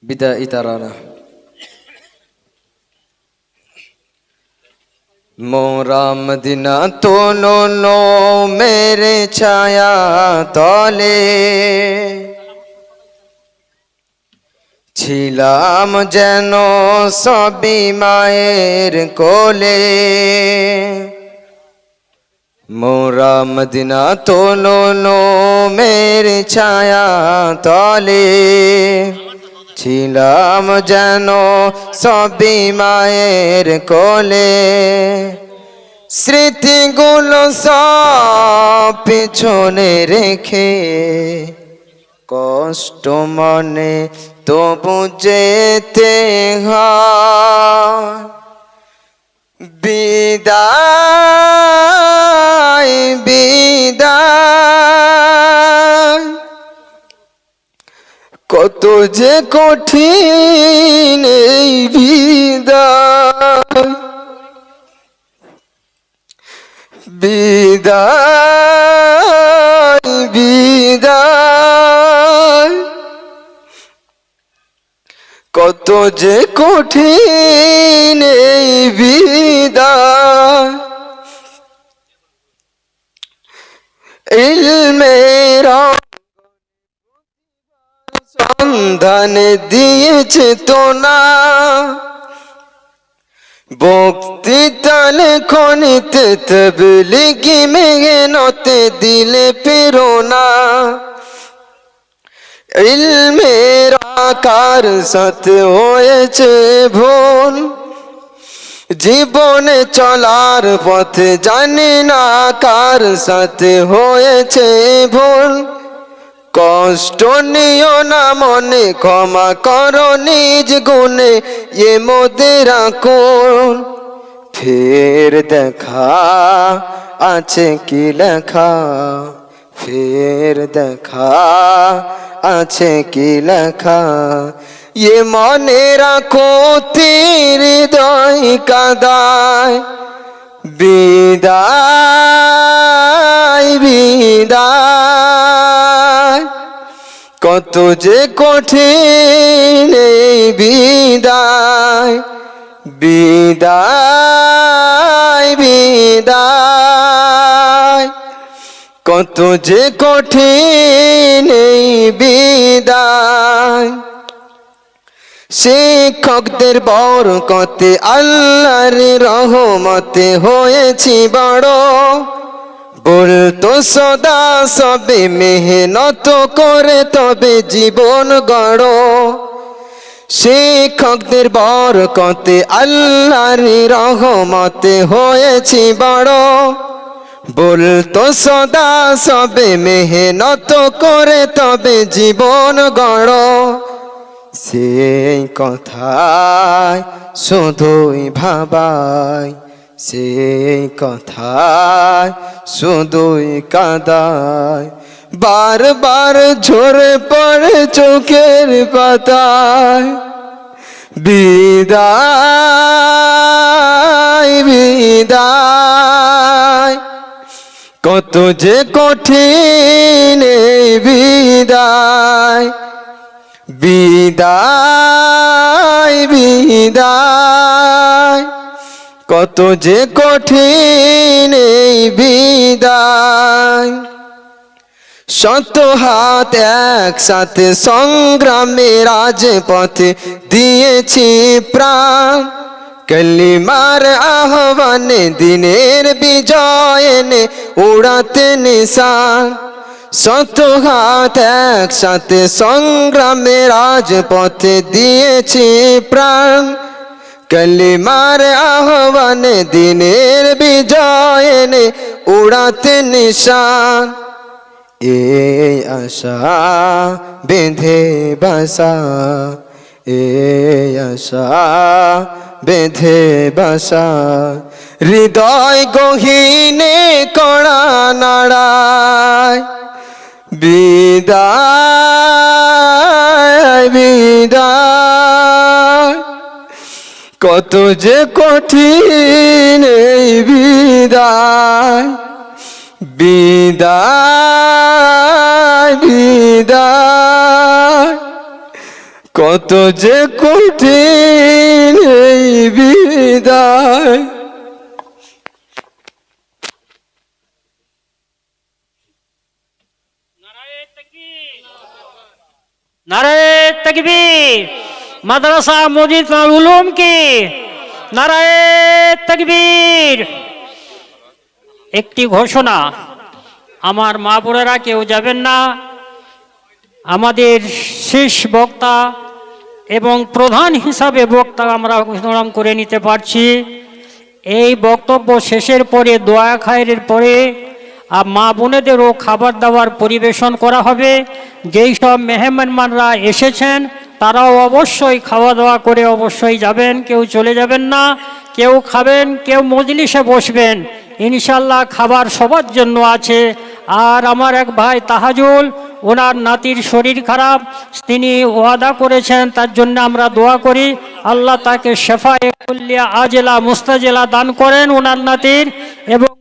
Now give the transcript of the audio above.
বিদায়ী তারানা। মোরা মদিনা তোলো মেরে ছায়া তলে, ছিলাম যেন সবই মায়ের কোলে। মোরা মদিনা তোলো মেরে ছায়া তলে, ছিলাম যেন সবই মায়ের কোলে। স্মৃতিগুলো সব পিছনে রেখে, কষ্ট মনে তবু যেতে হয়। বিদায় বিদায়, কত যে কঠিন এই বিদায়। বিদায় বিদায়, কত যে কঠিন এই বিদায়। ইলমের সন্ধান দিয়েছে তো না, বক্তৃতা লেখনীতে তাবলীগি মেহনতে দিলে প্রেরণা। ইলমের আকার সাথে হয়েছে ভুল, জীবনে চলার পথে জানি না কার সাথে হয়েছে ভুল। কষ্ট নিও না মনে, ক্ষমা করো নিজ গুণে, এ মোদের আকুল। ফের দেখা আছে কি লেখা, ফের দেখা আছে কি লেখা, এ মনে রাখো তীর হৃদয় কাদায়। বিদায় বিদায়, কত যে কঠিন এই বিদায়। বিদায় বিদায়, কত যে কঠিন এই বিদায়। শিক্ষকদের বরকতে আল্লাহর রহমতে হয়েছি বড়, বলতো সদা সবে মেহনত করে তবে জীবন গড়ো। শিক্ষকদের বরকতে আল্লাহর রহমতে হয়েছি বড়, বলতো সদা সবে মেহনত করে তবে জীবন গড়ো। সেই কথায় শুধুই ভাবায়, সেই কথায় শুধুই কাঁদায়, বারবার ঝরে পড়ে চোখের পাতায়। বিদায় বিদায়, কত যে কঠিন এই বিদায়। বিদায় বিদায়, কত যে কঠিন এই বিদায়। শত হাত একসাথে সংগ্রামে রাজপথে দিয়েছি প্রাণ, কলিমার আহ্বানে দিনের বিজয় এনে উড়াতে নিশান। শত হাত একসাথে সংগ্রামে রাজপথে দিয়েছি প্রাণ, কলিমার আহ্বানে দিনের বিজয় এনে উড়াতে নিশান। এই আশা বেঁধে বাসা, এই আশা বেঁধে বাসা, হৃদয় গহীনে কড়া নাড়ায়। বিদায় বিদায়, কত যে কঠিন এই বিদায়। বিদায় বিদায়, কত যে কঠিন এই বিদায়। নারায়ে তাকবীর। মাদ্রাসা মজিদুল উলুম কি নারায়ে তাকবীর। একটি ঘোষণা, আমার মা বোনেরা কেউ যাবেন না। আমাদের শেষ বক্তা এবং প্রধান হিসাবে বক্তা আমরা নাম করে নিতে পারছি। এই বক্তব্য শেষের পরে দোয়া খায়ের পরে মা বোনেদেরও খাবার দাবার পরিবেশন করা হবে। যেই সব মেহমানরা এসেছেন তারাও অবশ্যই খাওয়া দাওয়া করে অবশ্যই যাবেন, কেউ চলে যাবেন না। কেউ খাবেন, কেউ মজলিসে বসবেন, ইনশাল্লাহ খাবার সবার জন্য আছে। আর আমার এক ভাই তাহাজুল, ওনার নাতির শরীর খারাপ, তিনি ওয়াদা করেছেন, তার জন্য আমরা দোয়া করি আল্লাহ তাকে শেফায়ে কুল্লিয়া আজেলা মুস্তাজেলা দান করেন ওনার নাতির, এবং